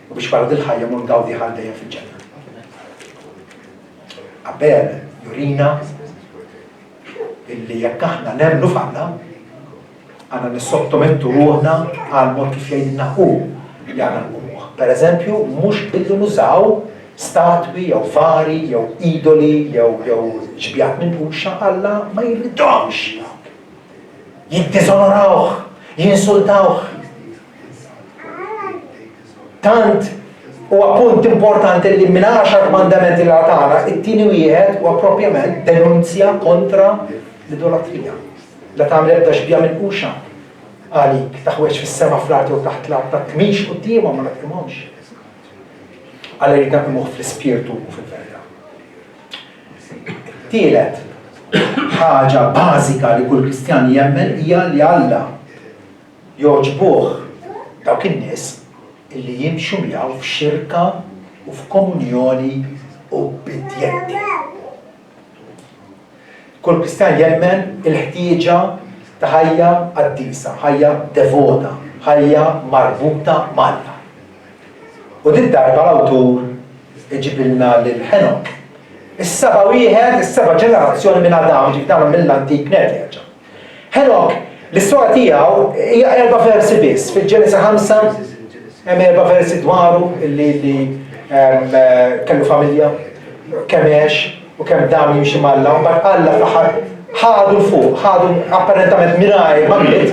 U biex wara dil-ħajja mu ngawdi ħaddejja fil-ġenna. Abel jurina illi jekk aħna nemmnu f'Alla għandna nissottomettu ruħna għal mod kif jgħidilna hu li għandna nqumu. Per eżempju, mhux billi nużaw statwi, jew fari, jew idoli, jew ġbjat minn uxa Alla ma jridhomx. Jiddiżonorawh, jinsultawh. Tant huwa punt importanti li minn 10 mandamenti li għatana, it-tieni wieħed huwa proprjament denunzja kontra l-idolatrija. La tagħmel ebda xbija minn uxa għalik taħweġ fis-sema fl-arti u taħt l-art ta' tmix u t-tiema ma naqimhomx. Alla jrid naqimhom fl-ispirtu u fil-verità. Tielet ħaġa bażika li kull Kristjan jemmen hija li Alla joġbuh dawk in-nies illi jimxu miegħu f'xirka u f'komunjoni u bidjetti. Kull Kristjan jemmen il-ħtieġa ta' ħajja qaddisa, ħajja devota, ħajja marbuta mal-Alla. U din darba l-awtur iġibilna lil Henok. Is-seba' wieħed, is-seba' ġenerazzjoni minn Adam, ġibdana mill-antik nerġa'. Henok, l-istorja tiegħu hija 4 versi biss, fil-Ġenesi 5 hemm 4 versi dwaru illi kellu familja, kemm għex u kemm dam jimxi mal-Alla, u mbagħad Alla fl-aħħar ħadu l-fuq, ħadu apparentament mingħajr ma miet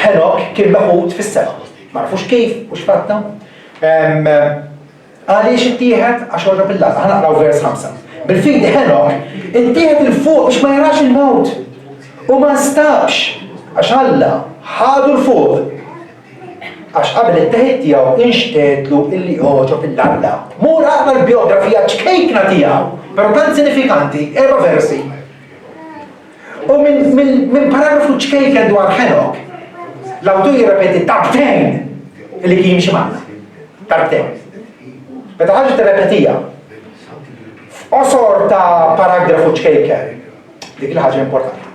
Henok kien meħud fis-seba'. Ma nafux kif u x'fatta. Għaliex ittieħed għax orra bil-Alla, ħanaqraw vers 5. Bil-fidi Henok ittieħed il-fuq biex ma jarax il-mewt. U ma stabx għax Alla ħadu l-fuq għax qabel it-teħid tiegħu inxtetlu illi oġob il-Alla. Mur għaqra l-biografija ċkejkna tiegħu, però tant sinifikanti, 4 versi. U minn paragrafu ċkejken dwar Henok, l-awtur jirrepeti darbtejn illi kien jimxi magħna. Darbtejn. Meta ħaġa tirrepetija f'qosor ta' paragrafu ċkejken, dik il-ħaġa importanti.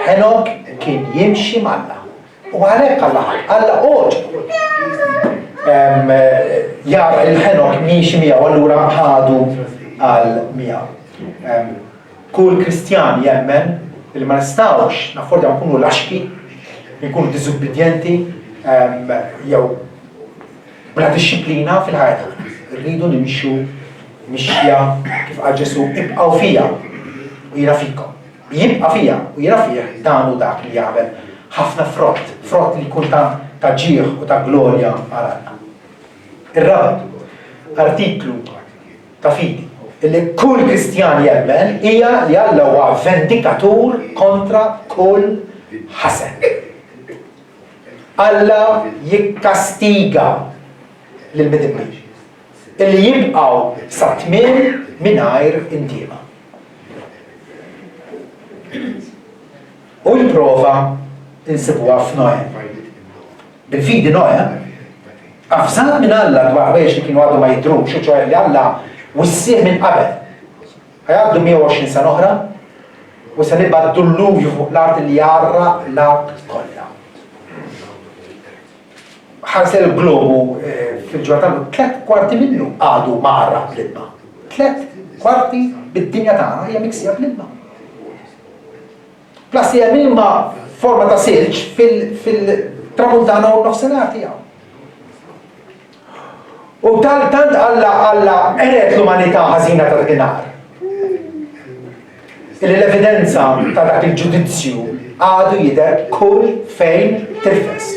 Henok kien jimxi magħna. U għalek Alla oġ jara il-Henok miexi miegħu allura ħadu għal miegħu. Kull Kristjan jemmen li ma nistgħux naffordja nkunu laxki, nkunu diżubbidjenti jew bla disċiplina fil-ħajja. Rridu nimxu mixja kif qal Ġesu ibqgħu fija u jiena fikom. Jibqa' fija u jiena fih dan u dak li jagħmel ħafna frott li jkun ta' ġieħ u ta' glorja għal Alla. Ir-raba' artiklu ta' fidi illi kull Kristjan jemmen hija li Alla huwa vendikatur kontra kull ħasen. Alla jikkastiga lill-midibbi illi jibqgħu sa tmiem mingħajr intiema. U jipprova insibuha f'Noe. Bil-fidi Noe, għafżat minn Alla dwar biex li kienu għadu ma jidrux, u ċoħe li Alla wissieħ minn qabel. Għaddu 120 sena oħra, u se nibgħat dulluvju fuq l-art li jarra l-art kollha. Ħarsel il-globu fil-ġurnata 3/4 minnu għadu marra bl-ilma. 3/4 bid-dinja tagħna hija miksija bl-ilma. Plas hija ilma forma ta' silġ fil-tramuntana u n-nofsinhar tiegħu. U tant Alla eret l-umanità ħażina ta' dinar. L-evidenza ta' dak il-ġudizzju għadu jidher kull fejn tirfes.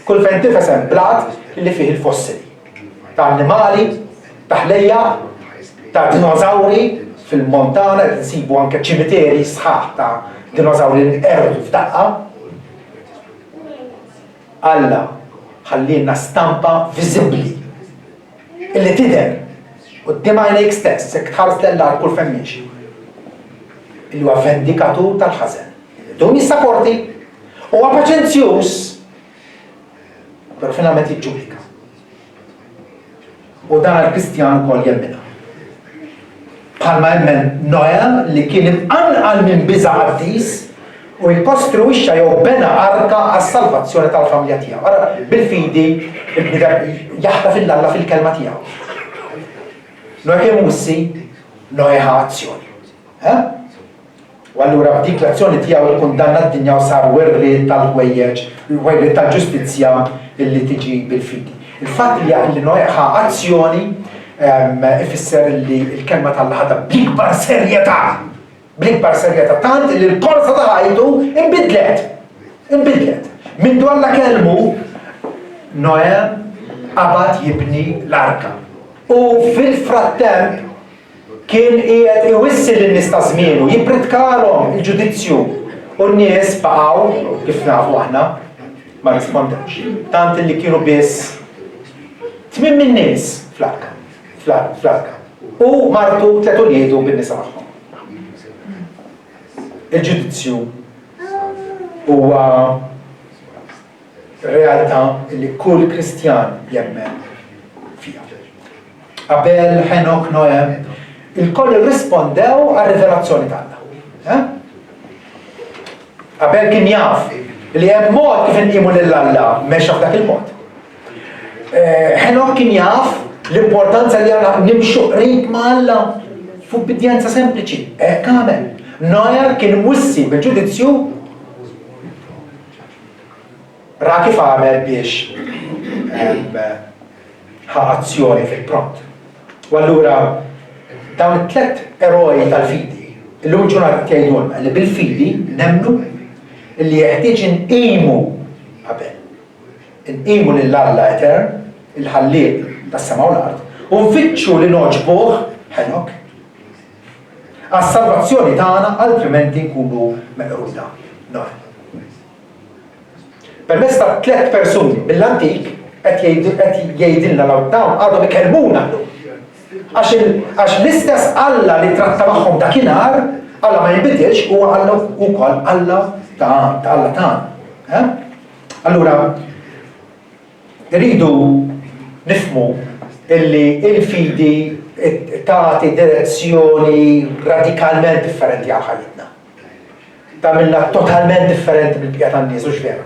Kull fejn tirfes hemm blat li fih il-fossili. Ta' annimali, ta' ħlejja, ta' dinożawri fil-montana qed insibu anke ċimiteri sħaħ ta' dinożawri li erdu f'daqqa. Alla ħallilna stampa viżibbli illi tidher quddiem għajnejk stess jekk tħares l-lar kull fejn miexi. Illi huwa vendikatur tal-ħażen. Dun jissapporti huwa paċenzjuż, però finalment jiġġudika. U dan il-Kristjan ukoll jemmina. Bħalma jemmen Noe li kien imqanqal minn biża' qaddis u jkostruixxa jew bena arka għas-salvazzjoni tal-familja tiegħu. Ara bil-fidi jaħta fil-Alla fil-kelma tiegħu. Noe kien mussi, Noe ħa azzjoni. U allura b'dik l-azzjoni tiegħu jkundanna d-dinja u sar werriet tal-ħwejjeġ, werriet tal-ġustizzja illi tiġi bil-fidi. Il-fatt li Noe ħa azzjoni ifisser li l-kelma tal-ħada bl-ikbar serjetà. Bl-ikbar serjetà tant li l-korsa ta' ħajtu imbidlet. Min Alla kelmu Noe qabad jibni l-arka. U fil-frattemp kien qiegħed iwissi lin-nies ta' żmienu, jippritkalhom il-ġudizzju u n-nies baqgħu kif nafu aħna ma rispondewx. Tant li kienu biss 8 min-nies fl-arka. U martu 3 uliedu bin-nisa magħhom. Il-ġudizzju huwa realtà li kull Kristjan jemmen fiha. Qabel Henok, Noe, il-koll irrispondew għar-rivelazzjoni tagħna. Qabel kien jaf li hemm mod kif inqimu lil Alla mexxa f'dak il-mod. Henok kien jaf l-importanza li għana nimxu qrib ma' Alla fuq bidjanza sempliċi. Għamel. Noe kien wissi bil-ġudizzju ra kif għamel biex ħa azzjoni fil-pront. U allura dawn it-tlet eroi tal-fidi l-lum ġurnata tgħidulna li bil-fidi nemmnu li jeħtieġ inqimu qabel. Inqimu lill-Alla Etern, il-ħallieq tas-sema u l-art, u nfittxu li noġbuh Henok għas-salvazzjoni tagħna, altrimenti nkunu meqruda. No. Permezz ta' 3 persuni mill-antik qed jgħidilna dawn għadhom ikellmuna llum. Għax l-istess Alla li tratta magħhom dakinhar, Alla ma jinbidilx huwa Alla wkoll Alla ta' Alla tagħna. Allura rridu nifhmu illi il-fidi tagħti direzzjoni radikalment differenti għal ħajjitna. Tagħmilna totalment differenti mill-bqija tan-nies u x'veru.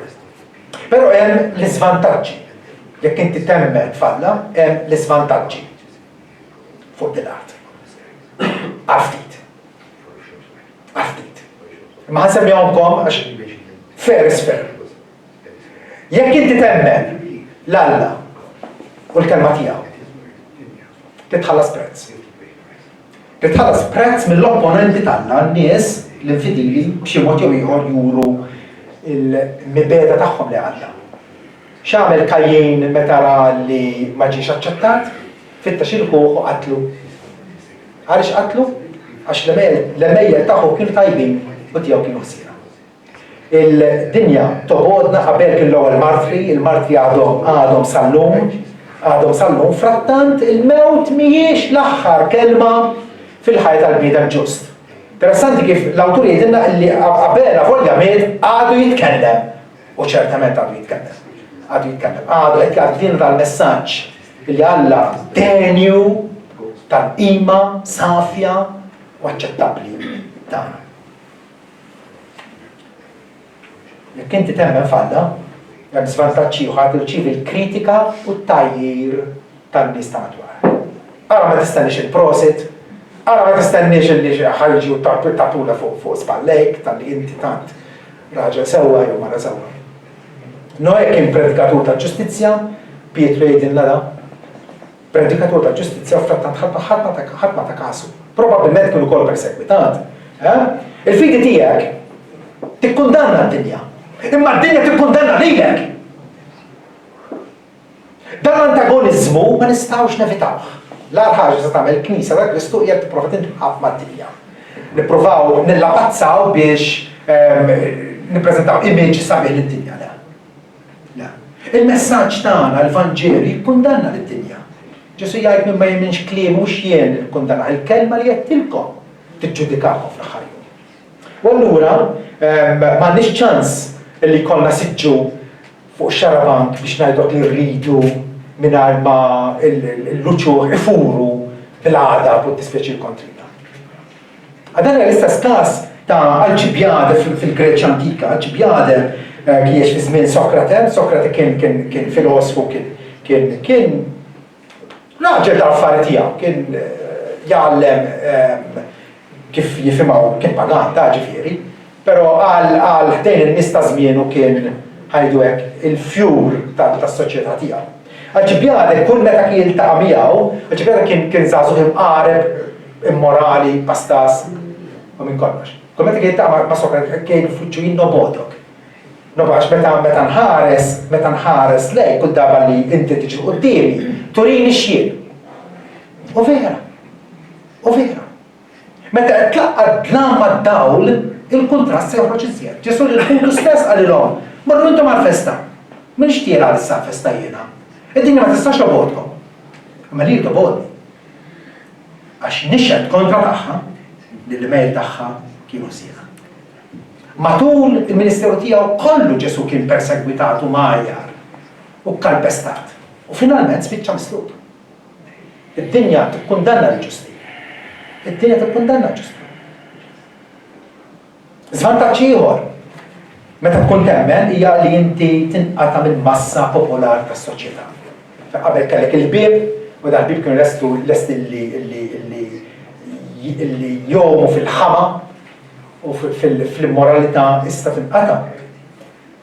Però hemm l-iżvantaġġi. Jekk inti temmen tfalla, hemm l-iżvantaġġi fuq dil-art. Għaftit. Ma ħansemmihomkom għax fair is fair. Jekk inti temmen l-Alla u l-kelma tiegħu, titħallas prezz. Titħallas prezz mill-opponenti tagħna, n-nies l-infidili b'xi mod jew ieħor juru il-mibeda tagħhom li Alla. X'għamel Kajjin meta ra li ma ġiex aċċettat? Fittax il-ħuħ u qatlu. Għaliex qatlu? Għax l-mejjel tagħhom kienu tajbin u tiegħu kienu ħsiera. Il-dinja toħodna qabel kien l-ewwel martri, il-martri għadhom sal-lum, frattant il-mewt mhijiex l-aħħar kelma fil-ħajja tal-bniedem ġust. Interessanti kif l-awtur jgħidilna li qabel avolja miet għadu jitkellem, u ċertament għadu jitkellem. Għadu jgħidilna tal-messaġġ li Alla denju tal-qima safja u aċċettabbli tagħna. Jekk inti temmen falla, hemm żvantaġġi ieħor tirċievi l-kritika u t-tajjir tan-nies ta' madwar. Ara ma tistennix il-prosit, ara ma tistennix li ħarġu tatula fuq spallejk tal-li inti tant raġel sewwa jew mara sewwa. Noe kien predikatur ta' ġustizzja, Pietru jgħidilna da, predikatur ta' ġustizzja u frattant ħatma ta' kasu. Probabbilment kienu wkoll persegwitat. Il-fidi tiegħek tikkundanna d-dinja. Imma d-dinja tikkundanna lilek. Dan l-antagonizmu ma nistgħux nevitawh. L-għal ħaġa se tagħmel il-Knisja ta' Kristu hija tipprova tinħaff mad-dinja. Nippruvaw nillapazzaw biex nippreżentaw image sabiħ lid-dinja. Le. Il-messaġġ tagħna l-Vanġeli jikkundanna lid-dinja. Ġesu jgħid minn ma jemminx kliem mhux jien kundanna il-kelma li jettilkom tiġġudikawhom fl-aħħar jum. U allura m'għandniex ċans li jkollna siġġu fuq xarabank biex ngħidlok li rridu mingħajr ma l-luċuħ ifuru bil-għada u tispjaċir kontrina. Għadan l-istess każ ta' Alċibjade fil-Greċja Antika. Alċibjade kiex fi żmien Sokrate. Sokrate kien filosofu, kien raġel tal-affarijiet tiegħu, kien jgħallem kif jifhimgħu kien pagan ta' ġifieri, però għal ħdejn in-nies ta' żmienu kien ħajdu hekk il-fjur tas-soċjetà tiegħu. Alċibjade kull meta kien jiltaqa' miegħu, Alċibjade kien żagħżugħ imqareb, immorali, pastas u minn kollox. Kull meta kien jiltaqa' ma' Sokrate kien f'wiċċu jinnobodok. Nobax meta nħares lej kull darba li inti tiġi qudiemi, turini x'jien. U vera. Meta tlaqqa d-dlam mad-dawl, il-kontrast se joħroġ iżjed. Ġesu l-puntu stess għalilhom, marru intom għal-festa. Min xtiela għal-issa festa jiena. Id-dinja ma tistax tobodkom. Ma li tobodni. Għax nixxed kontra tagħha li l-mejl tagħha kienu siena. Matul il-Ministeru tiegħu kollu Ġesu kien persegwitat u majjar u kalpestat. U finalment spiċċa mislub. Id-dinja tikkundanna l-ġusti. Id-dinja tikkundanna l-ġusti. Żvantaġġ ieħor meta tkun temmen hija li inti tinqata' mill-massa popolari tas-soċjetà. Qabel kellek il-bieb u dal-bieb kienu lesti li jomu fil-ħama u fil-immoralità issa tinqata'.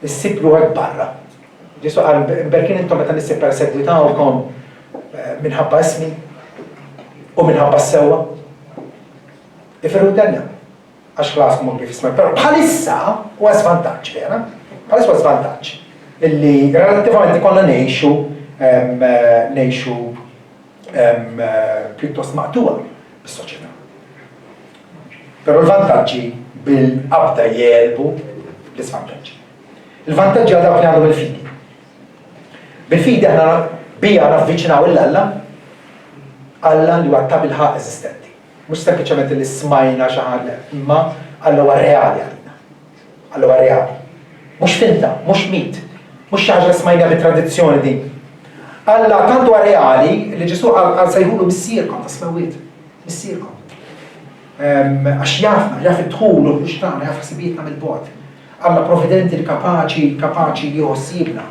Issibru hekk barra. Ġesu qal berkin intom meta nissi persegwitawkom minħabba ismi u minħabba s-sewwa. Ifirru d-denja. Għax klaskom u kif isma. Però bħalissa huwa żvantaġġ vera. Bħalissa huwa żvantaġġ. Illi relattivament ikollna ngħixu pjuttost maqtuwa bis-soċjetà. Però l-vantaġġi bil-qabda jelbu l-isvantaġġi. Il-vantaġġi għal dawk li għandhom il-fidi. Bil-fidi aħna bija navviċinaw l-Alla, Alla li huwa ta' bil-ħaq eżistenti. Mhux sempliċement li smajna xi ħaġa, imma Alla huwa reali għalina. Alla huwa reali. Mhux finta, mhux mit, mhux xi ħaġa smajna bit-tradizzjoni din. Alla tant huwa reali li Ġesu għal sejħulu missierkom ta' smewiet, missierkom. Għax jafna, jaf id-dħul u l-ġtana, jaf ħsibietna mill-bot. Alla provvidenti li kapaċi jħossibna.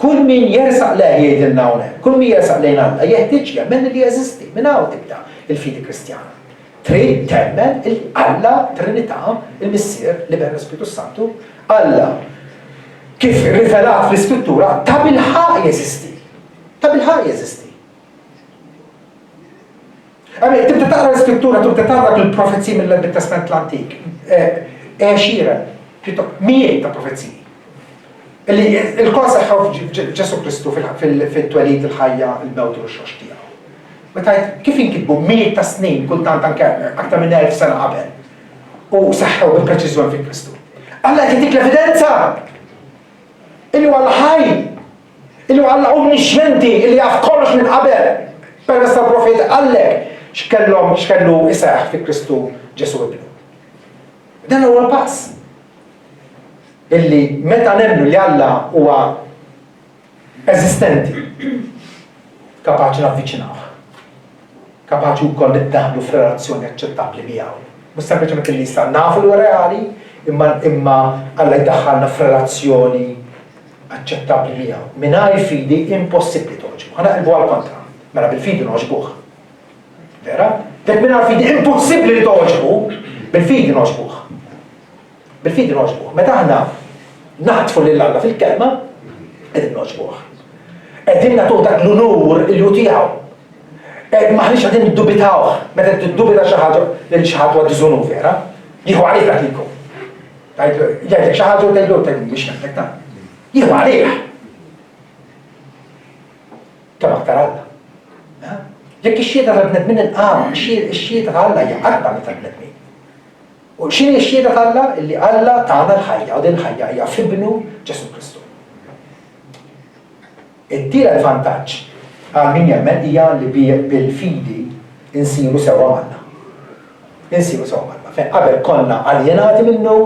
Kull min jersaq leh jgħidilna hawnhekk, kull min jersaq lejn Alla jeħtieġ jemmen li jeżisti, minn hawn tibda il-fidi Kristjana. Trid temmen Alla Trinità, il-Missier li ber Spiritu Santu, Alla kif rivelat fl-Iskrittura ta' bil-ħaq jeżisti. Ta' bil-ħaq jeżisti. Tibda taqra l-Iskrittura, tibda taqra il-profezzi mill-Testament l-Antik. Xira, mijiet ta' profezziji. Il-kol saħħaw Ġesu Kristu fil-twelid il-ħajja, il-mewt u l-xox tiegħu. Metajt, kif inkitbu mijiet ta' snin kultant anke aktar minn 1000 sena qabel u saħħaw bil-preċiżjoni fil-Kristu. Alla jtik l-evidenza illi huwa l-ħaj, illi huwa Alla omniscienti, illi jaf kollox minn qabel. Permezz tal-profeta għallek x'kellu isaħ fil-Kristu Ġesu ibnu. Dan huwa l-pass. Illi meta nemmnu li Alla huwa eżistenti, kapaċi navviċinaw. Kapaċi wkoll niddaħlu f'relazzjoni aċċettabbli miegħu. Mhux sempliċement illi issa nafu li reali, imma Alla jdaħħalna f'relazzjoni aċċettabbli miegħu. Mingħajr fidi impossibbli toġbu. Ħana qilbu għall-kontra. Mela bil-fidi noġbuh. Vera? Dek mingħajr fidi impossibbli li toġbu, bil-fidi noġbuh. Bil-fidi noġbuh. Meta aħna naħtfu lil Alla fil-kelma, qegħdin noġbuh. Qegħdin nagħtuh dak l-unur il-ju tiegħu. Maħniex qegħdin niddubitawh, meta tiddubita xi ħaġa li xi ħadd huwa diżunu vera, jieħu għalih dak likum. Jgħidlek xi ħaġa u tgħidlu biex nagħmlek dan. Jieħu għalih. Kemm aktar Alla. Jekk ix-xhieda tal-bnedmin inqama, ix-xhieda ta' Alla hija akbar minn tal-bnedmin. U x'inhi x-xhieda ta' Alla? Illi Alla tagħna l-ħajja u din il-ħajja hija f'ibnu Ġesu Kristu. Id-dira l-vantaġġ għal min jemmen hija li bil-fidi insiru sewwa Alla. Insiru sewwa Alla. Fejn qabel konna aljenati minnu,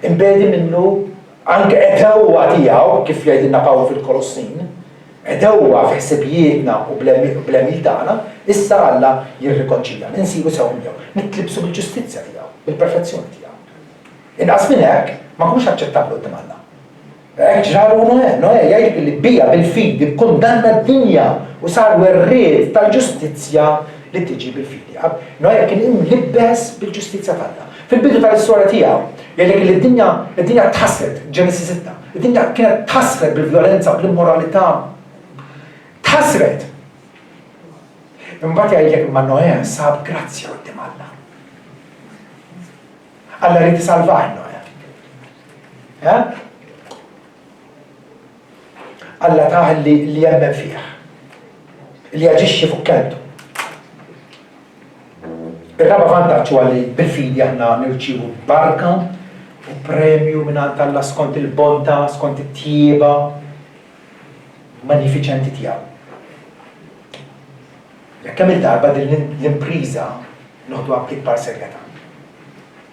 imbedi minnu, anke edewwa tiegħu kif jgħidilna Pawlu fil-Kolossin, edewwa f'ħsibijietna u bl-emil tagħna, issa Alla jirrikonċilja, insiru sewwa miegħu, nitlibsu bil-ġustizzja tiegħu, bil-perfezzjoni tiegħu. Inqas minn hekk ma nkunux aċċettabbli quddiem Alla. Hekk ġraru Noè jgħid li bija bil-fidi kundanna d-dinja u sar werriet tal-ġustizzja li tiġi bil-fidi. Noè kien imlibbes bil-ġustizzja tagħna. Fil-bidu tal-istorja tiegħu jgħidlek li d-dinja tħassret, Ġenesi 6, id-dinja kienet tħassret bil-vjolenza, bil-immoralità. Tħassret. Imbagħad jgħidlek imma Noè sab grazzja quddiem Alla. Alla rid isalvah Noè. Alla taħ li jemmen fih, li jaġixxi fuq keltu. Ir-raba vantaġġ huwa li bil-fidi aħna nirċievu barka u premju mingħand Alla skont il-bontà, skont it-tjieba magnifiċenti tiegħu. Jekk hemm il-darba din l-impriża noħduha b'ikbar serjetà.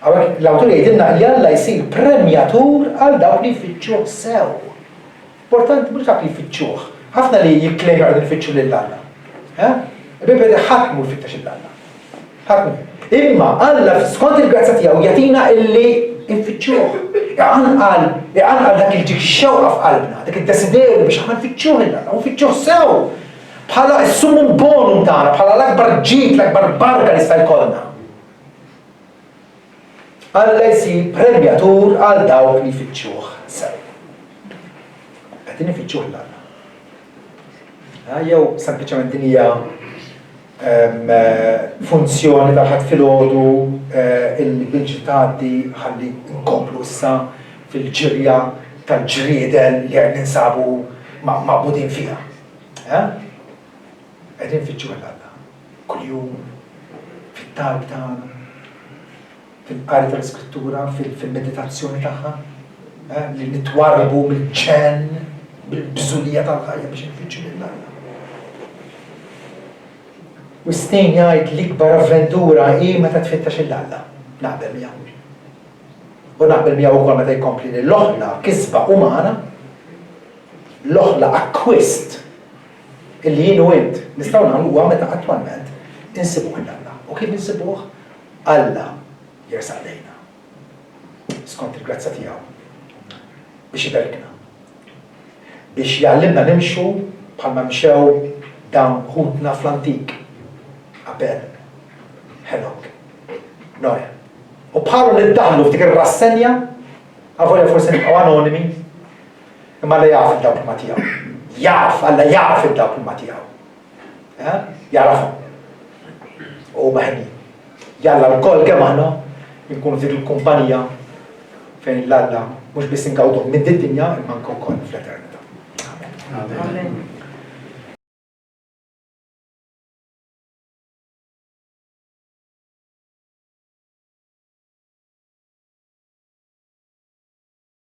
Hawnhekk l-awtur jgħidilna li Alla jsir premjatur għal dawk li jfittxuh sew. Importanti mhux dak li jfittxuh. Ħafna li jikklejmu għal ifittxu lil Alla. Bibeda ħadd mhu jfittex il-Alla. Ħadd. Imma Alla skont il-grazza tiegħu jagħtina illi nfittxuh. Iqanqal dak il-ġik xewqa f'qalbna, dak id-desiderju biex aħna nfittxuh il-Alla, u nfittxuh sew. Bħala s-summum bonum tagħna, bħala l-akbar ġid, l-akbar barka li sta jkollna. Alla jsir premjatur għal dawk li jfittxuh sew. Qegħdin ifittxuh l-Alla. Jew sempliċement din hija funzjoni tal-ħadd filgħodu il-bilġi tgħaddi ħalli nkomplu issa fil-ġirja tal-ġriedel li qed ninsabu maqbudin fiha. Qegħdin ifittxuh l-Alla. Kuljum fit-talb tagħna, fil-qari tal-iskrittura, fil-meditazzjoni tagħha, li nitwarbu mill-ġen, bil-bżulija tal-ħajja biex nfittxu lill-Alla. U Steen jgħid l-ikbar avventura hi meta tfittax il-Alla. Naqbel miegħu. U naqbel miegħu wkoll meta jkompli li l-oħla kisba umana, l-oħla acquist illi jien u int nistgħu nagħmlu huwa meta attwalment insibuh l-Alla. U kif insibuh? Alla jersaq lejna. Skont il-grazza tiegħu. Biex jibarikna. Biex jgħallimna nimxu bħalma mxew dawn ħutna fl-antik. Abel, Henok, Noe. U bħalu niddaħlu f'dik ir-rassenja, għavolja forsi nibqgħu anonimi, imma Alla jaf id-dawk ma tiegħu. Alla jaf id-dawk ma tiegħu. Jarafhom. U maħni. Jalla l-koll kemm aħna nkunu f'dik il-kumpanija fejn l-Alla mhux biss inkawdu minn din dinja imma anke wkoll fl-eternità. Amen.